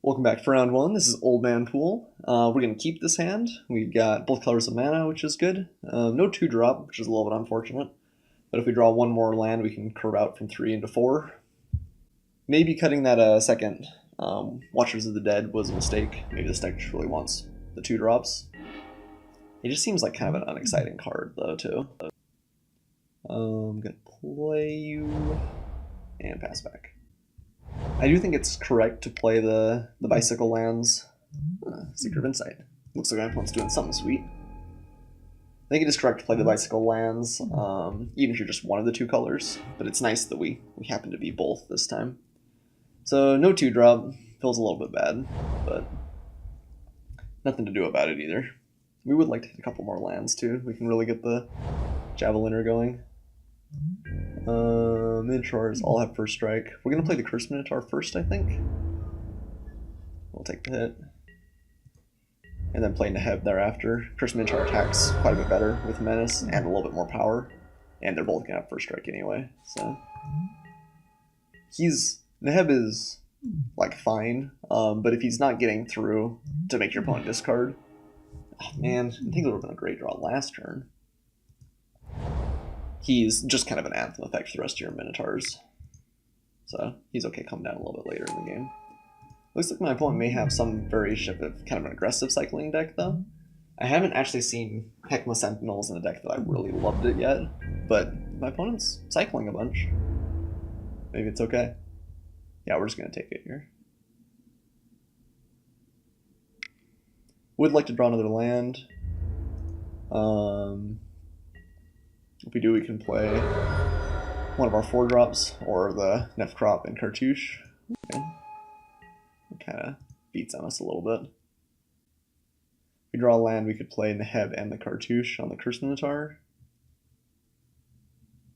Welcome back for round one. This is Old Man Poole. We're going to keep this hand. We've got both colors of mana, which is good. No 2-drop, which is a little bit unfortunate. But if we draw one more land, we can curve out from 3 into 4. Maybe cutting that second Watchers of the Dead was a mistake. Maybe this deck just really wants the 2-drops. It just seems like kind of an unexciting card, though, too. I'm going to play you and pass back. I do think it's correct to play the bicycle lands. Secret of Insight. Looks like my opponent's doing something sweet. I think it is correct to play the bicycle lands, even if you're just one of the two colors. But it's nice that we happen to be both this time. So no 2-drop. Feels a little bit bad, but nothing to do about it either. We would like to hit a couple more lands too. We can really get the Javeliner going. Minotaurs all have first strike. We're going to play the Cursed Minotaur first, I think. We'll take the hit. And then play Neheb thereafter. Cursed Minotaur attacks quite a bit better with Menace and a little bit more power. And they're both going to have first strike anyway, so... Neheb is, like, fine, but if he's not getting through to make your opponent discard... Oh, man, I think it would have been a great draw last turn. He's just kind of an anthem effect for the rest of your Minotaurs. So he's okay coming down a little bit later in the game. Looks like my opponent may have some variation of kind of an aggressive cycling deck, though. I haven't actually seen Heckma Sentinels in a deck that I really loved it yet, but my opponent's cycling a bunch. Maybe it's okay. Yeah, we're just going to take it here. Would like to draw another land. If we do, we can play one of our 4-drops, or the Nefkrop and Cartouche. Okay. It kind of beats on us a little bit. If we draw a land, we could play Neheb and the Cartouche on the Cursed Minotaur.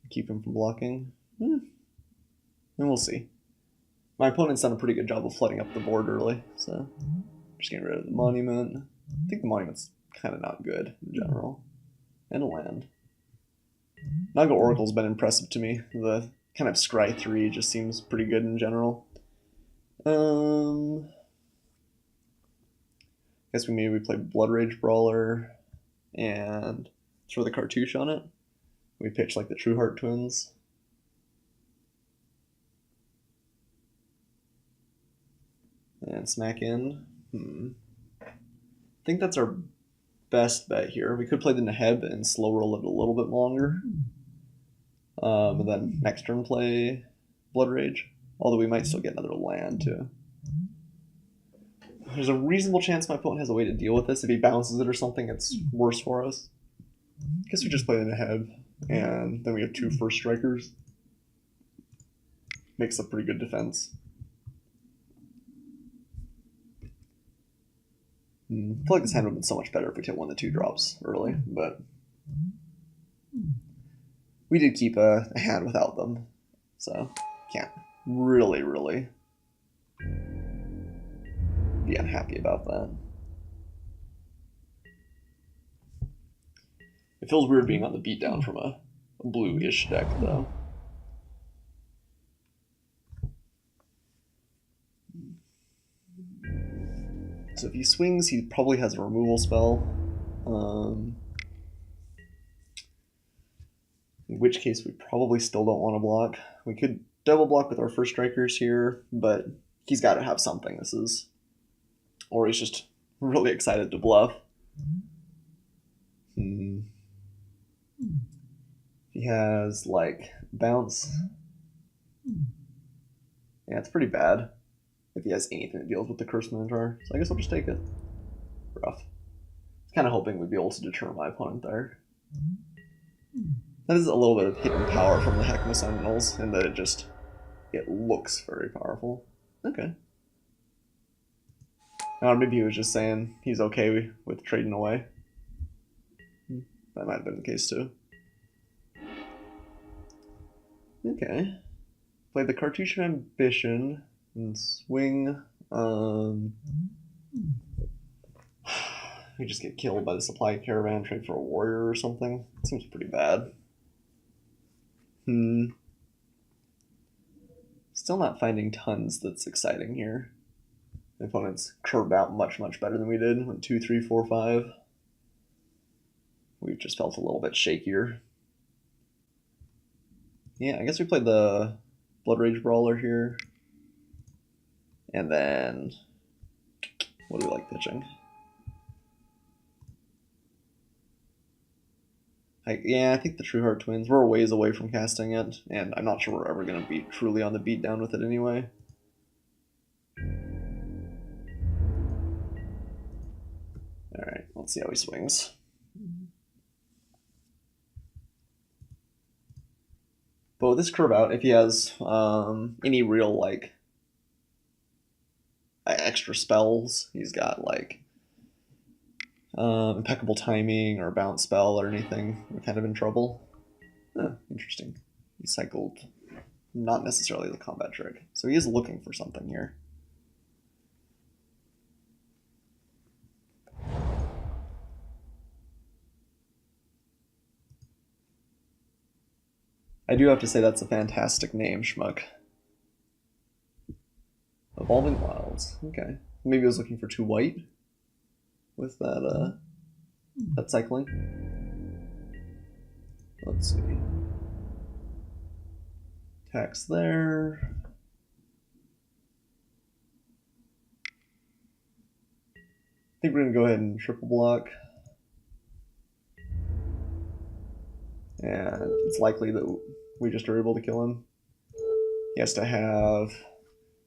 Keep him from blocking. And we'll see. My opponent's done a pretty good job of flooding up the board early, so just getting rid of the Monument. I think the Monument's kind of not good in general. And a land. Naga Oracle's been impressive to me. The kind of Scry 3 just seems pretty good in general. Guess we play Blood Rage Brawler and throw the Cartouche on it. We pitch like the True Heart Twins. And smack in. I think that's our best bet here. We could play the Neheb and slow roll it a little bit longer. And then next turn play Blood Rage. Although we might still get another land too. There's a reasonable chance my opponent has a way to deal with this. If he bounces it or something, it's worse for us. I guess we just play the Neheb, and then we have 2 first strikers. Makes a pretty good defense. I feel like this hand would have been so much better if we took one of the 2-drops early, but we did keep a hand without them, so can't really be unhappy about that. It feels weird being on the beatdown from a blue-ish deck, though. So if he swings, he probably has a removal spell. In which case we probably still don't want to block. We could double block with our first strikers here, but he's got to have something. Or he's just really excited to bluff. He has, like, bounce. Yeah, it's pretty bad if he has anything that deals with the Cursed Minotaur. So I guess I'll just take it. Rough. Kind of hoping we'd be able to deter my opponent there. That is a little bit of hidden power from the Heckma Sentinels, in that it looks very powerful. Okay. Maybe he was just saying he's okay with trading away. That might have been the case too. Okay. Play the Cartouche of Ambition and swing. We just get killed by the supply caravan, trade for a warrior or something. Seems pretty bad. Still not finding tons that's exciting here. The opponents curved out much better than we did. Went 2, 3, 4, 5. We've just felt a little bit shakier. Yeah, I guess we played the Blood Rage Brawler here. And then, what do we like pitching? I think the True Heart Twins. We're a ways away from casting it, and I'm not sure we're ever going to be truly on the beatdown with it anyway. Alright, let's see how he swings. But with this curve out, if he has any real, like, extra spells, he's got, like, impeccable timing or bounce spell or anything, we're kind of in trouble. Interesting. He cycled not necessarily the combat trick, so he is looking for something here. I do have to say that's a fantastic name, Schmuck. Evolving Wilds. Okay. Maybe I was looking for 2 white with that that cycling. Let's see. Attacks there. I think we're gonna go ahead and triple block. And it's likely that we just are able to kill him. He has to have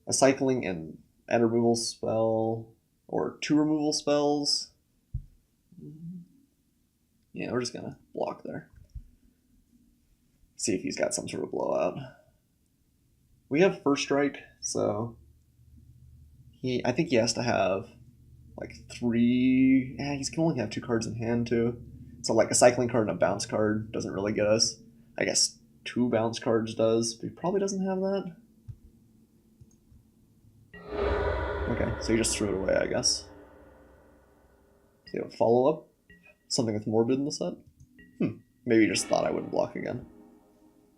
a cycling and a removal spell, or 2 removal spells. Yeah, we're just gonna block there. See if he's got some sort of blowout. We have first strike, so I think he has to have like 3. Yeah, he can only have 2 cards in hand too. So like a cycling card and a bounce card doesn't really get us. I guess 2 bounce cards does, but he probably doesn't have that. Okay, so he just threw it away, I guess. So you have a follow-up? Something with Morbid in the set? Maybe he just thought I wouldn't block again.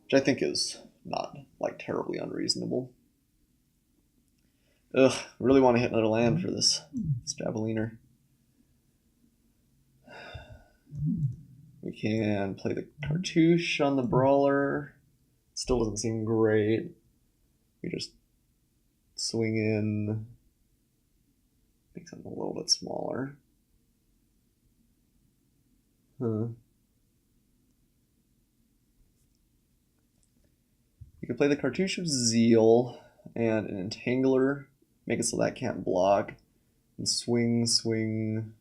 Which I think is not, like, terribly unreasonable. Ugh, really want to hit another land for this Javeliner. We can play the Cartouche on the Brawler. Still doesn't seem great. We just swing in, make something a little bit smaller. You can play the Cartouche of Zeal and an Entangler, make it so that can't block, and swing.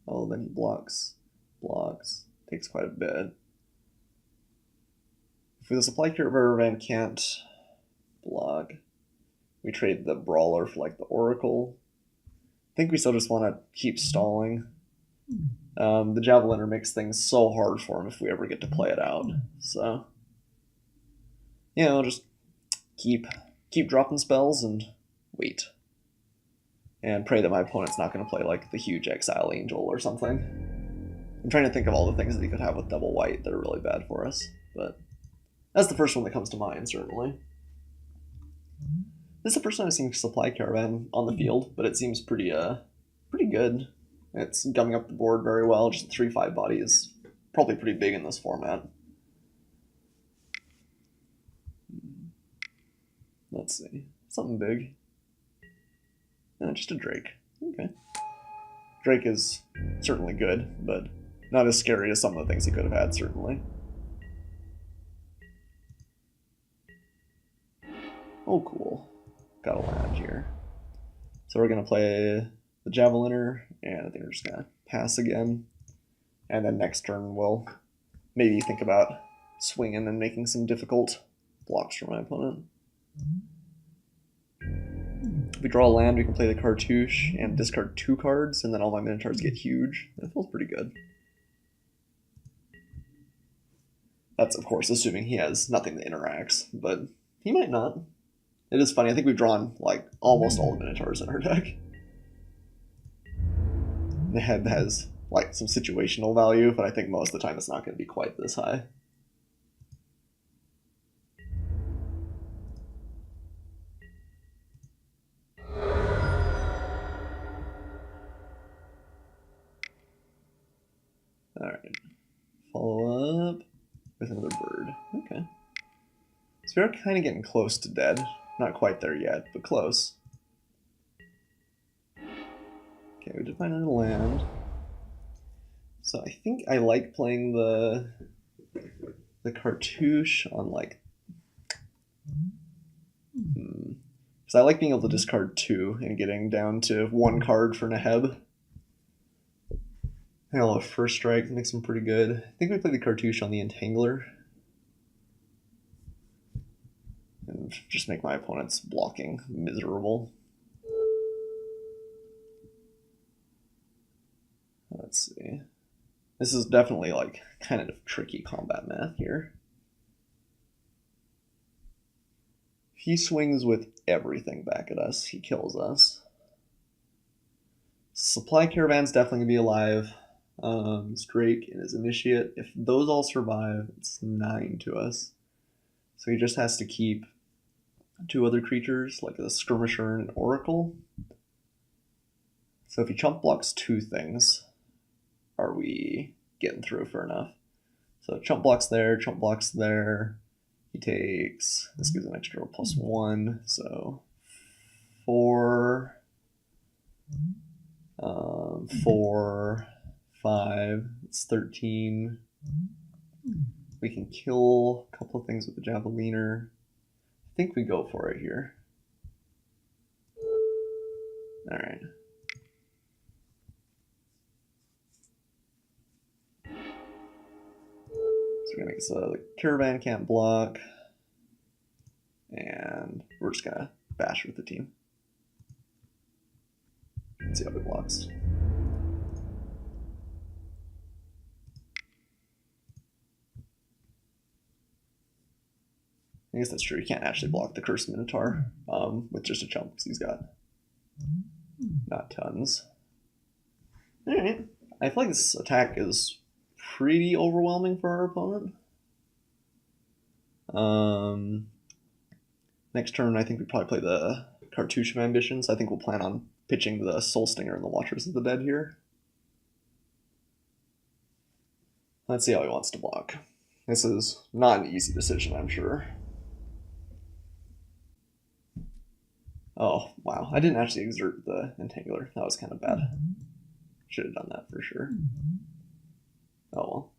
Oh, then he blocks. Takes quite a bit. If the Supply Caravan can't block, we trade the Brawler for like the Oracle. I think we still just want to keep stalling. The Javeliner makes things so hard for him if we ever get to play it out. So yeah, I'll just keep dropping spells and wait. And pray that my opponent's not going to play like the huge Exile Angel or something. I'm trying to think of all the things that he could have with double white that are really bad for us, but that's the first one that comes to mind, certainly. This is the first time I've seen Supply Caravan on the field, but it seems pretty good. It's gumming up the board very well. Just a 3/5 body is probably pretty big in this format. Let's see. Something big. Just a Drake. Okay. Drake is certainly good, but not as scary as some of the things he could have had, certainly. Oh, cool. Got a land here. So we're going to play the Javeliner, and I think we're just going to pass again. And then next turn we'll maybe think about swinging and making some difficult blocks for my opponent. If we draw a land, we can play the Cartouche and discard 2 cards, and then all my Minotaurs get huge. That feels pretty good. That's, of course, assuming he has nothing that interacts, but he might not. It is funny, I think we've drawn, like, almost all the Minotaurs in our deck. The head has, like, some situational value, but I think most of the time it's not going to be quite this high. with another bird. Okay. So we're kind of getting close to dead. Not quite there yet, but close. Okay, we did find another land. So I think I like playing the cartouche on like... Because I like being able to discard 2 and getting down to 1 card for Neheb. I love First Strike, makes them pretty good. I think we play the cartouche on the Entangler. And just make my opponent's blocking miserable. Let's see. This is definitely like kind of tricky combat math here. He swings with everything back at us. He kills us. Supply Caravan's definitely going to be alive. Drake and his Initiate. If those all survive, it's 9 to us. So he just has to keep 2 other creatures, like a Skirmisher and an Oracle. So if he chump blocks 2 things, are we getting through for enough? So chump blocks there, chump blocks there. He takes, this gives an extra +1, so 4, 4, 5, it's 13. We can kill a couple of things with the Javeliner. I think we go for it here. Alright. So we're gonna make so the Caravan can't block. And we're just gonna bash with the team. Let's see how it blocks. I guess that's true. He can't actually block the Cursed Minotaur with just a chump because he's got not tons. Alright. I feel like this attack is pretty overwhelming for our opponent. Next turn, I think we probably play the Cartouche of Ambitions. I think we'll plan on pitching the Soul Stinger and the Watchers of the Dead here. Let's see how he wants to block. This is not an easy decision, I'm sure. Oh, wow. I didn't actually exert the Entangler. That was kind of bad. Should have done that for sure. Oh well.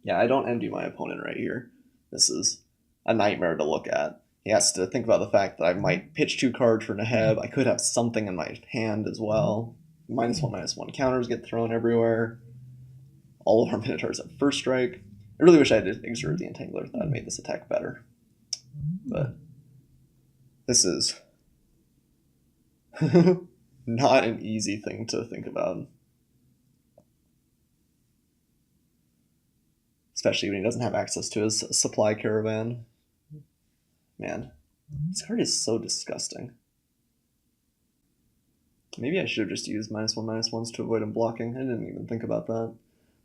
Yeah, I don't envy my opponent right here. This is a nightmare to look at. He has to think about the fact that I might pitch 2 cards for Neheb. I could have something in my hand as well. -1/-1 counters get thrown everywhere. All of our Minotaurs have First Strike. I really wish I had exerted the Entangler. That would have made this attack better. But this is not an easy thing to think about. Especially when he doesn't have access to his Supply Caravan. Man, this card is so disgusting. Maybe I should have just used -1/-1s to avoid him blocking. I didn't even think about that.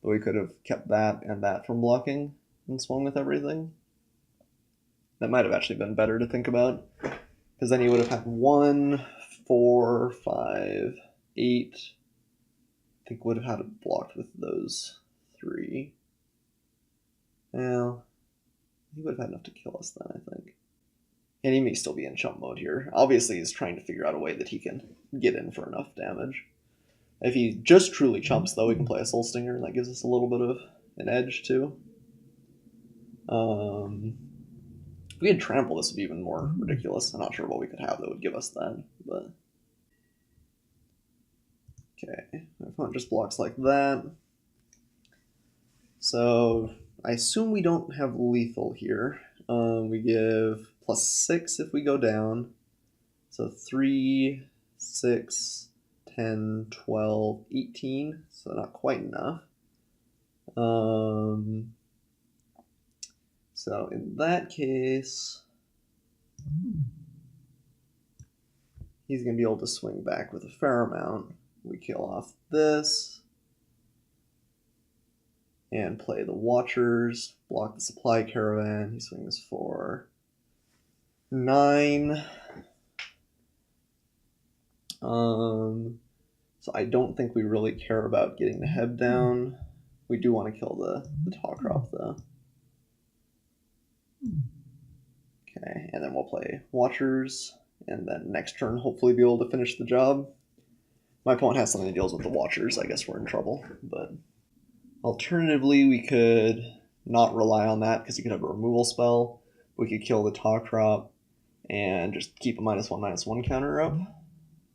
But we could have kept that and that from blocking and swung with everything. That might have actually been better to think about. Because then he would have had 1, 4, 5, 8. I think would have had it blocked with those 3. Well, he would have had enough to kill us then, I think. And he may still be in chump mode here. Obviously, he's trying to figure out a way that he can get in for enough damage. If he just truly chumps, though, we can play a Soul Stinger, and that gives us a little bit of an edge, too. If we had Trample, this would be even more ridiculous. I'm not sure what we could have that would give us that, but... Okay, my opponent just blocks like that. So, I assume we don't have lethal here. We give +6 if we go down. So 3, 6, 10, 12, 18. So not quite enough. So in that case, he's going to be able to swing back with a fair amount. We kill off this. And play the Watchers, block the Supply Caravan. He swings for 9. So I don't think we really care about getting the Neheb down. We do want to kill the tall crop though. Okay, and then we'll play Watchers, and then next turn hopefully be able to finish the job. My opponent has something that deals with the Watchers, I guess we're in trouble, but alternatively we could not rely on that because he could have a removal spell. We could kill the tall crop and just keep a -1/-1 counter up,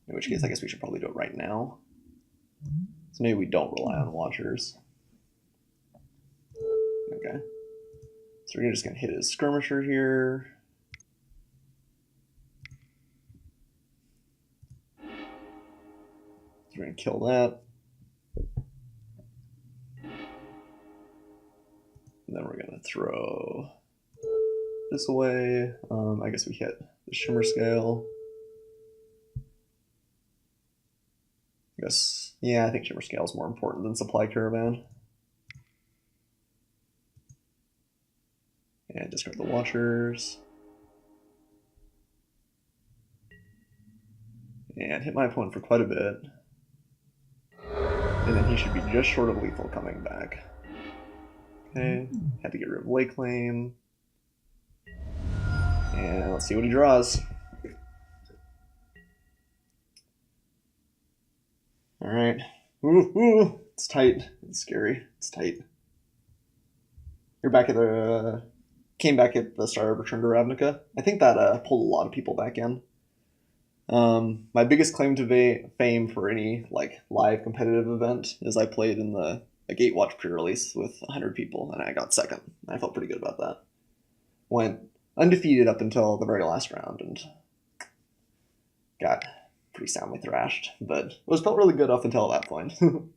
in which case I guess we should probably do it right now. So maybe we don't rely on Watchers. Okay. So we're just going to hit his Skirmisher here. So we're going to kill that. And then we're going to throw this away. I guess we hit the Shimmer Scale. I guess, yeah, I think Shimmer Scale is more important than Supply Caravan. And discard the Watchers. And hit my opponent for quite a bit. And then he should be just short of lethal coming back. Okay, had to get rid of Lake Claim. And let's see what he draws. Alright. Ooh, it's tight. It's scary. It's tight. You're back at the... Came back at the start of Return to Ravnica. I think that pulled a lot of people back in. My biggest claim to fame for any like live competitive event is I played in a Gatewatch pre-release with 100 people, and I got second. I felt pretty good about that. Went undefeated up until the very last round, and got pretty soundly thrashed. But it felt really good up until that point. Ooh,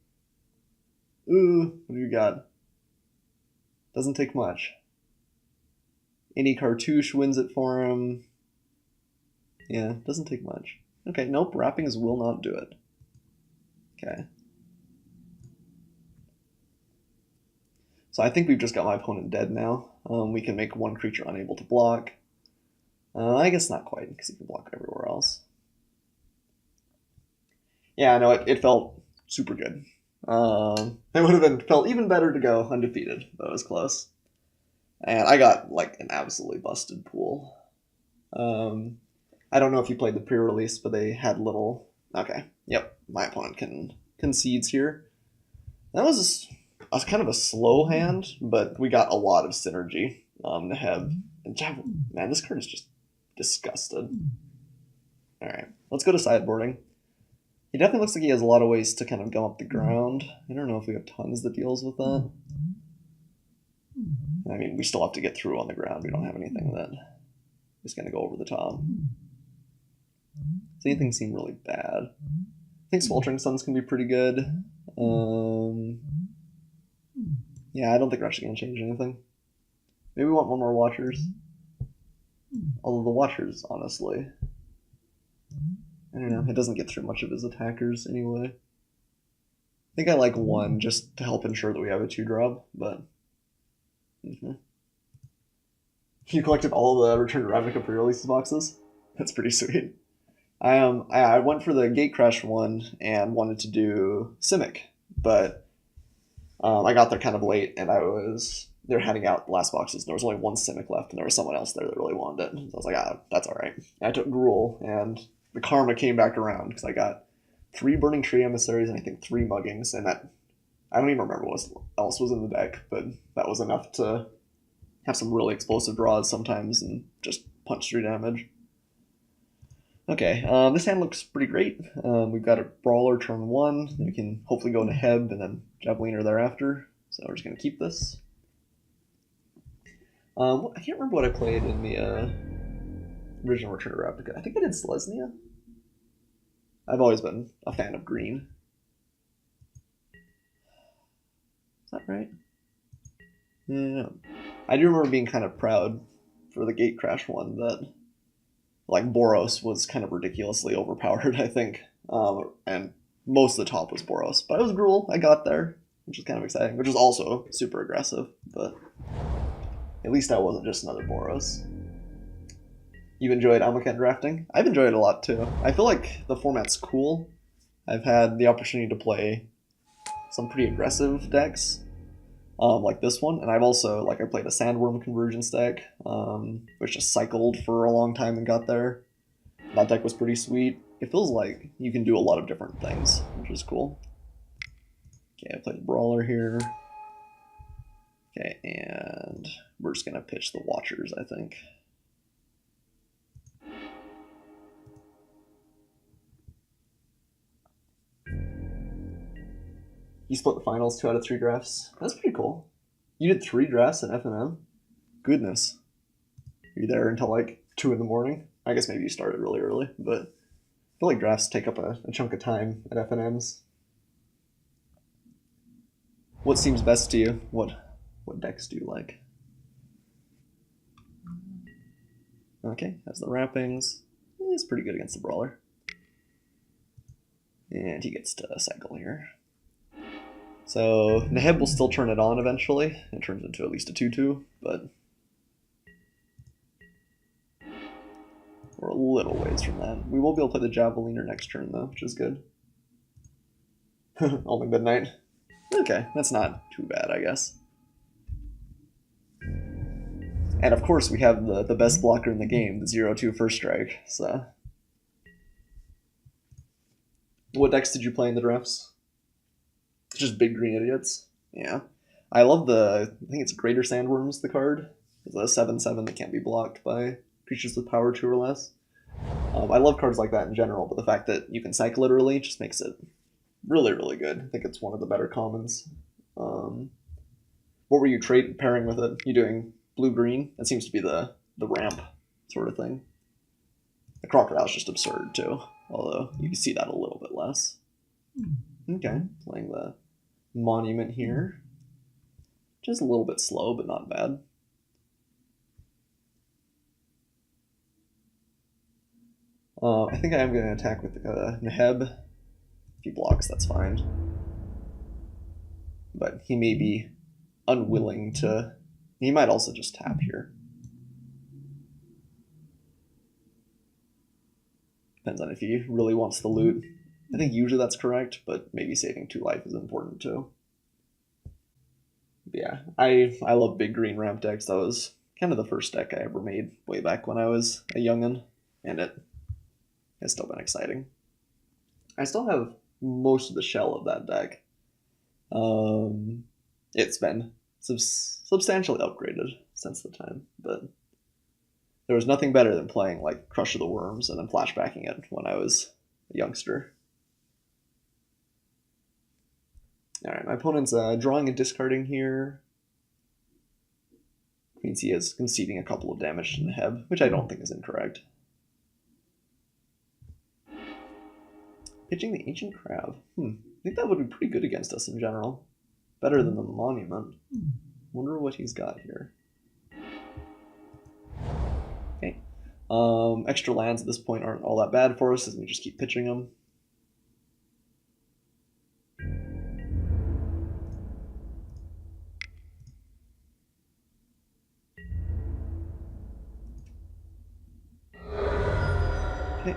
what do you got? Doesn't take much. Any Cartouche wins it for him. Yeah, doesn't take much. Okay, nope, Wrappings will not do it. Okay. So I think we've just got my opponent dead now. We can make one creature unable to block. I guess not quite, because he can block everywhere else. Yeah, no, it felt super good. It would have felt even better to go undefeated, but it was close. And I got like an absolutely busted pool. I don't know if you played the pre-release, but they had little... Okay, yep, my opponent concedes here. That was kind of a slow hand, but we got a lot of synergy to have. And man, this card is just disgusted. Alright, let's go to sideboarding. He definitely looks like he has a lot of ways to kind of gum up the ground. I don't know if we have tons that deals with that. I mean, we still have to get through on the ground. We don't have anything that is going to go over the top. Does anything seem really bad? I think Sweltering Suns can be pretty good. Yeah, I don't think we're actually going to change anything. Maybe we want one more Watchers. Although the Watchers, honestly, I don't know, it doesn't get through much of his attackers anyway. I think I like one just to help ensure that we have a 2-drop, but... You collected all the Return to Ravnica pre-release boxes? That's pretty sweet. I went for the Gatecrash one and wanted to do Simic, but I got there kind of late, and they were handing out the last boxes, and there was only one Simic left, and there was someone else there that really wanted it. So I was like, that's alright. I took Gruul, and the karma came back around, because I got 3 Burning Tree Emissaries and I think 3 Muggings, and that... I don't even remember what else was in the deck, but that was enough to have some really explosive draws sometimes and just punch through damage. Okay, this hand looks pretty great. We've got a Brawler turn 1, then we can hopefully go into Heb and then Javeliner thereafter. So we're just going to keep this. I can't remember what I played in the original Return to Ravnica. I think I did Selesnya. I've always been a fan of green. Is that right? Yeah. I do remember being kind of proud for the Gatecrash one that, like, Boros was kind of ridiculously overpowered, I think. And most of the top was Boros. But it was Gruul. I got there, which was kind of exciting, which was also super aggressive. But at least I wasn't just another Boros. You enjoyed Amonkhet drafting? I've enjoyed it a lot, too. I feel like the format's cool. I've had the opportunity to play some pretty aggressive decks, like this one. And I've also, like, I played a Sandworm Convergence deck, which just cycled for a long time and got there. That deck was pretty sweet. It feels like you can do a lot of different things, which is cool. Okay, I played the Brawler here. Okay, and we're just gonna pitch the Watchers, I think. You split the finals 2 out of 3 drafts. That's pretty cool. You did 3 drafts in FNM? Goodness. Were you there until like 2 in the morning? I guess maybe you started really early, but I feel like drafts take up a chunk of time at FNMs. What seems best to you? What decks do you like? Okay, has the wrappings. He's pretty good against the Brawler. And he gets to cycle here. So Neheb will still turn it on eventually. It turns into at least a 2/2, but we're a little ways from that. We will be able to play the Javeliner next turn though, which is good. Only midnight. Okay, that's not too bad, I guess. And of course we have the best blocker in the game, the 0/2 first strike, so. What decks did you play in the drafts? Just big green idiots. Yeah. I love I think it's Greater Sandworms, the card. It's a 7/7 that can't be blocked by creatures with power 2 or less. I love cards like that in general, but the fact that you can cycle it early just makes it really, really good. I think it's one of the better commons. What were you pairing with it? You doing blue-green? That seems to be the ramp sort of thing. The Crocodile's just absurd too, although you can see that a little bit less. Okay, playing the Monument here. Just a little bit slow, but not bad. I think I am going to attack with Neheb. If he blocks, that's fine. But he may be unwilling to... He might also just tap here. Depends on if he really wants the loot. I think usually that's correct, but maybe saving 2 life is important too. But yeah, I love big green ramp decks. That was kind of the first deck I ever made way back when I was a youngin', and it has still been exciting. I still have most of the shell of that deck. It's been substantially upgraded since the time, but there was nothing better than playing like Crush of the Worms and then flashbacking it when I was a youngster. Alright, my opponent's drawing and discarding here. Means he is conceding a couple of damage to Neheb, which I don't think is incorrect. Pitching the Ancient Crab. I think that would be pretty good against us in general. Better than the Monument. Wonder what he's got here. Okay. Extra lands at this point aren't all that bad for us, as we just keep pitching them. Okay,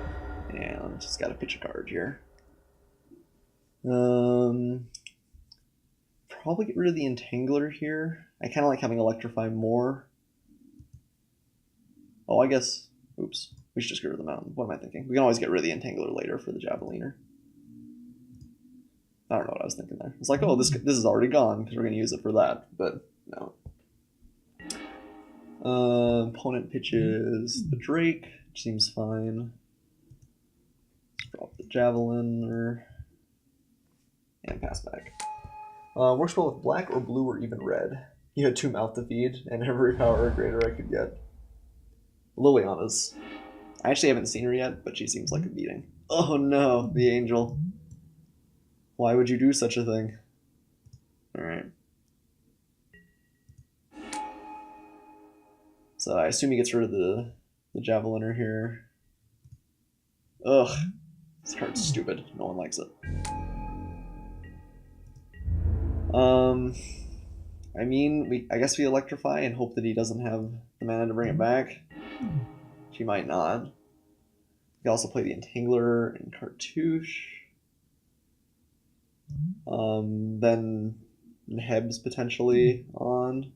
and just gotta pitch a card here. Probably get rid of the Entangler here. I kind of like having Electrify more. Oh, I guess... Oops. We should just get rid of the Mountain. What am I thinking? We can always get rid of the Entangler later for the Javeliner. I don't know what I was thinking there. It's like, oh, this is already gone because we're going to use it for that. But no. Opponent pitches the Drake, which seems fine. Drop the Javelin and pass back. Works well with black or blue or even red. He had 2 mouth to feed and every power greater I could get. Liliana's. I actually haven't seen her yet, but she seems like a beating. Oh no, the angel. Why would you do such a thing? Alright. So I assume he gets rid of the Javeliner here. Ugh. This card's stupid. No one likes it. I mean, I guess we Electrify and hope that he doesn't have the mana to bring it back. She might not. We can also play the Entangler and Cartouche. Then Heb's potentially on.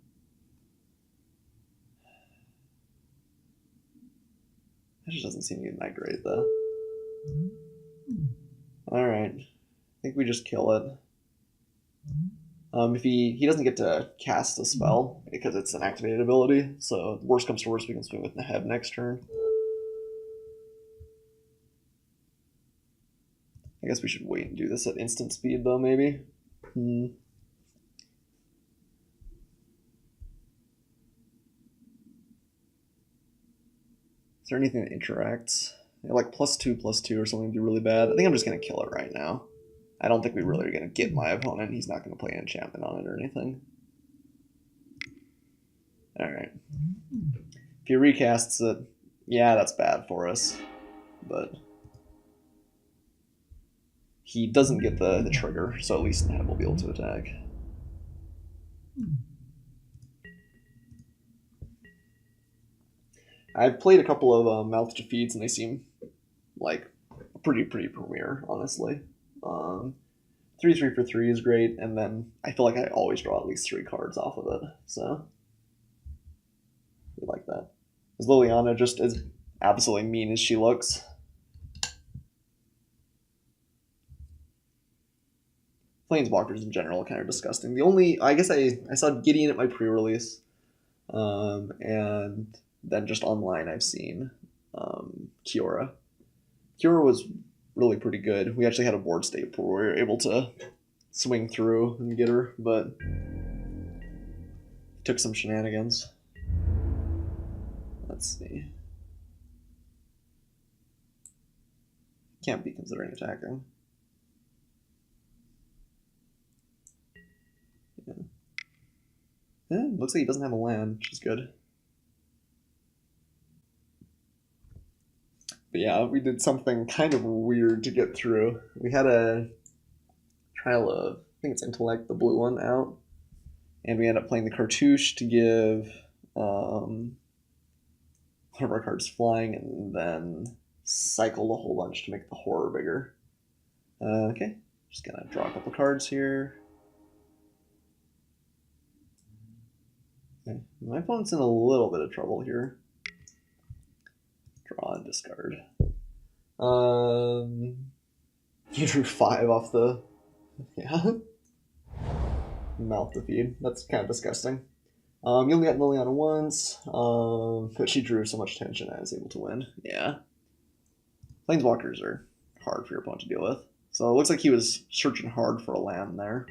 That just doesn't seem even that great, though. Alright. I think we just kill it. If he doesn't get to cast a spell, because it's an activated ability, so worst comes to worst, we can swing with Neheb next turn. I guess we should wait and do this at instant speed, though, maybe? Is there anything that interacts? Yeah, like +2/+2 or something would be really bad. I think I'm just going to kill it right now. I don't think we really are going to get my opponent. He's not going to play an enchantment on it or anything. Alright. If he recasts it, yeah, that's bad for us. But he doesn't get the trigger, so at least Neheb will be able to attack. I've played a couple of mouth defeats, and they seem like pretty premier, honestly. 3/3 for 3 is great, and then I feel like I always draw at least 3 cards off of it, so we like that. Is Liliana just as absolutely mean as she looks? Planeswalkers in general are kind of disgusting. The only, I guess I saw Gideon at my pre-release, and then just online I've seen Kiora. Kiora was really pretty good. We actually had a board state where we were able to swing through and get her, but took some shenanigans. Let's see. Can't be considering attacking. Yeah, looks like he doesn't have a land, which is good. But yeah, we did something kind of weird to get through. We had a trial of, I think it's Intellect, the blue one, out. And we ended up playing the Cartouche to give one of our cards flying, and then cycled a whole bunch to make the horror bigger. Okay, just gonna draw a couple cards here. Okay. My opponent's in a little bit of trouble here. Draw and discard. You drew 5 off the... Yeah. Mouth to feed. That's kind of disgusting. You only got Liliana once, but she drew so much tension I was able to win. Yeah. Planeswalkers are hard for your opponent to deal with. So it looks like he was searching hard for a land there.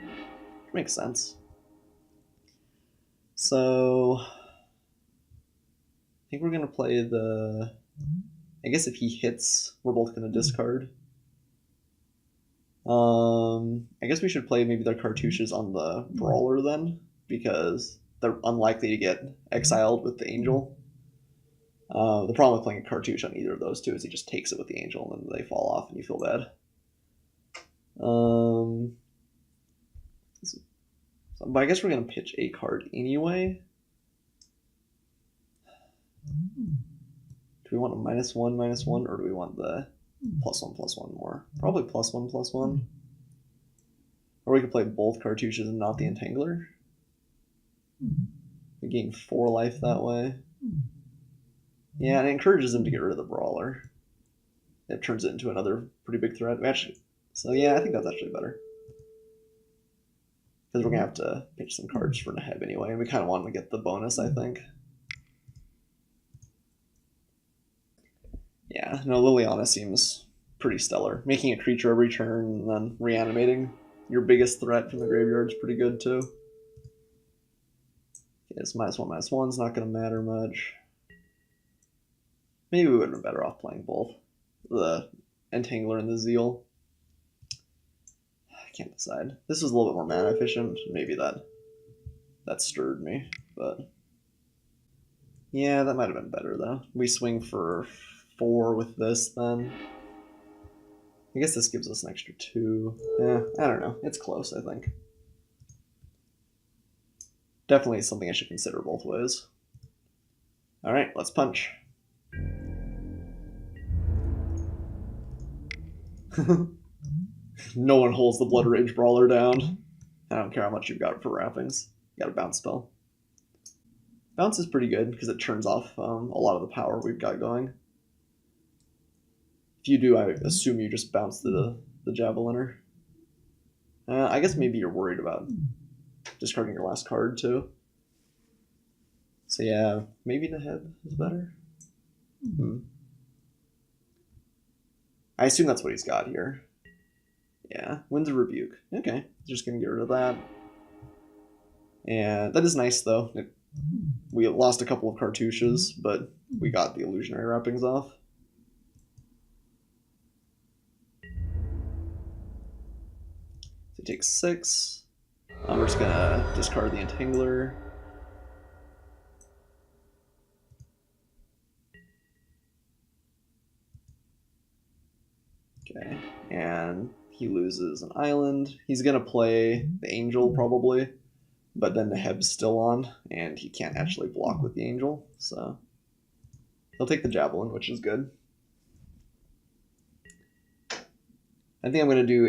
Which makes sense. So I think we're gonna play the... I guess if he hits, we're both gonna discard. I guess we should play maybe their cartouches on the Brawler then, because they're unlikely to get exiled with the Angel. The problem with playing a cartouche on either of those two is he just takes it with the Angel and then they fall off and you feel bad. But I guess we're going to pitch a card anyway. Do we want a -1/-1, or do we want the +1/+1 more? Probably +1/+1. Or we could play both cartouches and not the Entangler. We gain 4 life that way. Yeah, and it encourages him to get rid of the Brawler. It turns it into another pretty big threat. Actually, so yeah, I think that's actually better. Because we're going to have to pitch some cards for Neheb anyway, and we kind of want to get the bonus, I think. Yeah, no, Liliana seems pretty stellar. Making a creature every turn and then reanimating your biggest threat from the graveyard is pretty good too. Okay, this -1/-1's not going to matter much. Maybe we would have been better off playing both. The Entangler and the Zeal. I can't decide. This was a little bit more mana efficient. Maybe that stirred me, but yeah, that might have been better though. We swing for 4 with this then. I guess this gives us an extra 2. Yeah, I don't know. It's close, I think. Definitely something I should consider both ways. Alright, let's punch. No one holds the Blood Rage Brawler down. I don't care how much you've got for wrappings. You got a bounce spell. Bounce is pretty good because it turns off a lot of the power we've got going. If you do, I assume you just bounce the Javeliner. I guess maybe you're worried about discarding your last card too. So yeah, maybe Neheb is better. I assume that's what he's got here. Yeah, Winds of Rebuke. Okay, just gonna get rid of that. And that is nice though. We lost a couple of cartouches, but we got the illusionary wrappings off. So he takes 6. We're just gonna discard the Entangler. Okay, and he loses an island. He's gonna play the Angel probably, but then the Heb's still on, and he can't actually block with the Angel, so he'll take the Javelin, which is good. I think I'm gonna do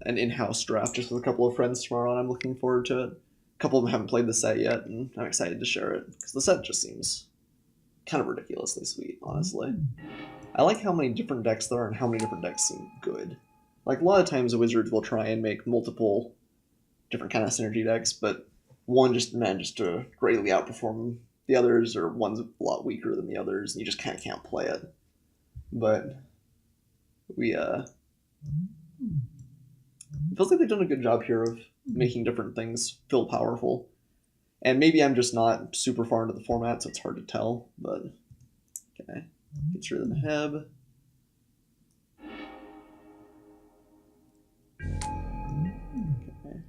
an in-house draft just with a couple of friends tomorrow, and I'm looking forward to it. A couple of them haven't played the set yet, and I'm excited to share it because the set just seems kind of ridiculously sweet, honestly. I like how many different decks there are and how many different decks seem good. Like, a lot of times the Wizards will try and make multiple different kind of synergy decks, but one just manages to greatly outperform the others, or one's a lot weaker than the others, and you just kind of can't play it. But we, it feels like they've done a good job here of making different things feel powerful. And maybe I'm just not super far into the format, so it's hard to tell, but okay. Gets rid of the Neheb. Okay.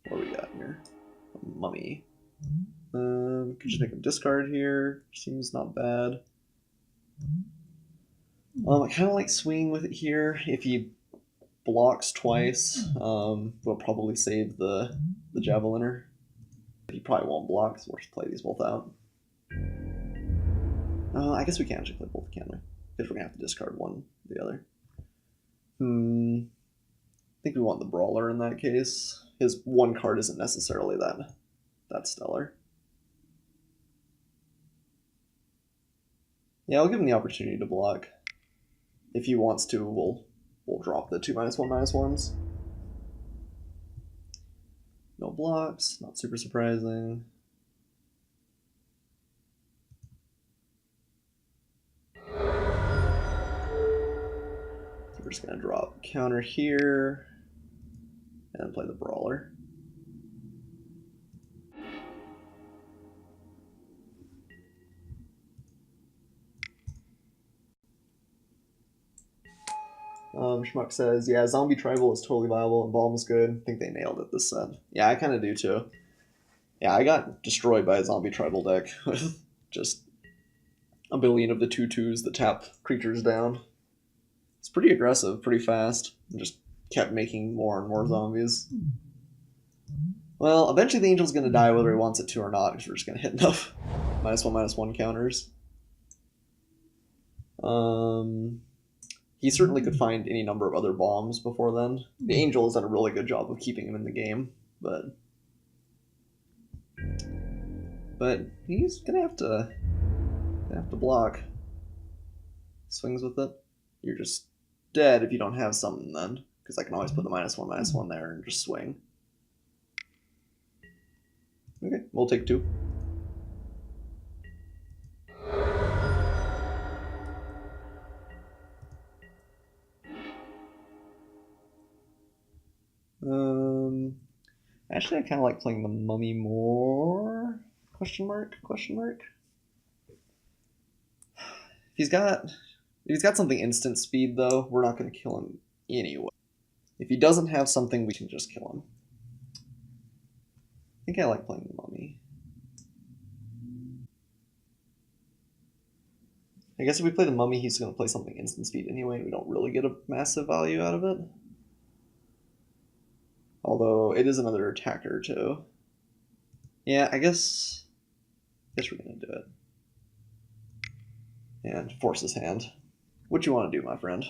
What do we got here? A mummy. Could just make a discard here. Seems not bad. I kind of like swinging with it here. If he blocks twice, we'll probably save the Javeliner. He probably won't block, so we'll just play these both out. I guess we can actually play both, can't we? Because we're going to have to discard one or the other. I think we want the Brawler in that case. His one card isn't necessarily that stellar. Yeah, I'll give him the opportunity to block. If he wants to, we'll drop the 2/1/1s. No blocks, not super surprising. So we're just gonna drop counter here and play the Brawler. Schmuck says, yeah, Zombie Tribal is totally viable and Balm's good. I think they nailed it this set. Yeah, I kind of do too. Yeah, I got destroyed by a Zombie Tribal deck with just a billion of the 2/2s that tap creatures down. It's pretty aggressive, pretty fast, and just kept making more and more zombies. Well, eventually the Angel's going to die whether he wants it to or not, because we're just going to hit enough -1/1 counters. He certainly could find any number of other bombs before then. The Angel has done a really good job of keeping him in the game, but he's gonna have to block. Swings with it. You're just dead if you don't have something then, because I can always put the -1/1 there and just swing. Okay, we'll take 2. Actually, I kind of like playing the Mummy more. Question mark? If he's got something instant speed though, we're not going to kill him anyway. If he doesn't have something, we can just kill him. I think I like playing the Mummy. I guess if we play the Mummy, he's going to play something instant speed anyway. We don't really get a massive value out of it. Although it is another attacker too. Yeah, I guess we're gonna do it. And force his hand. What you want to do, my friend?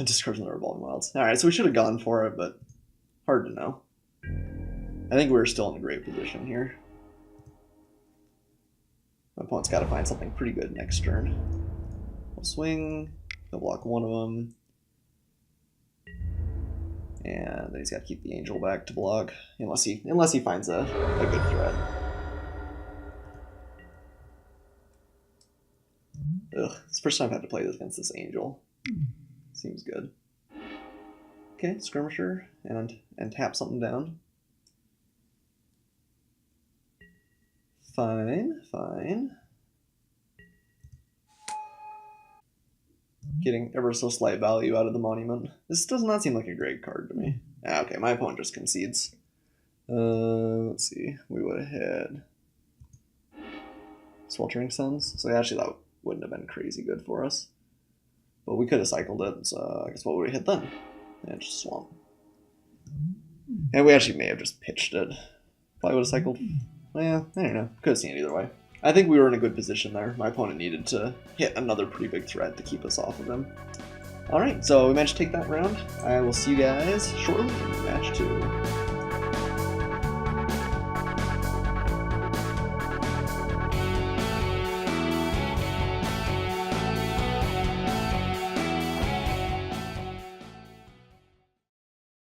Discards another Revolving Wilds. Alright, so we should have gone for it, but hard to know. I think we're still in a great position here. My opponent's got to find something pretty good next turn. We'll swing. He'll block one of them. And then he's got to keep the Angel back to block, unless he finds a good threat. Ugh, it's the first time I've had to play this against this Angel. Seems good. Okay, Skirmisher, and tap something down. Fine, fine. Getting ever so slight value out of the Monument. This does not seem like a great card to me. Ah, okay, my opponent just concedes. Let's see. We would have had Sweltering Suns, so actually that wouldn't have been crazy good for us. But we could have cycled it, so I guess what would we hit then? And just Swamp. And we actually may have just pitched it. Probably would have cycled. Yeah, I don't know. Could have seen it either way. I think we were in a good position there. My opponent needed to hit another pretty big threat to keep us off of him. Alright, so we managed to take that round. I will see you guys shortly in match 2.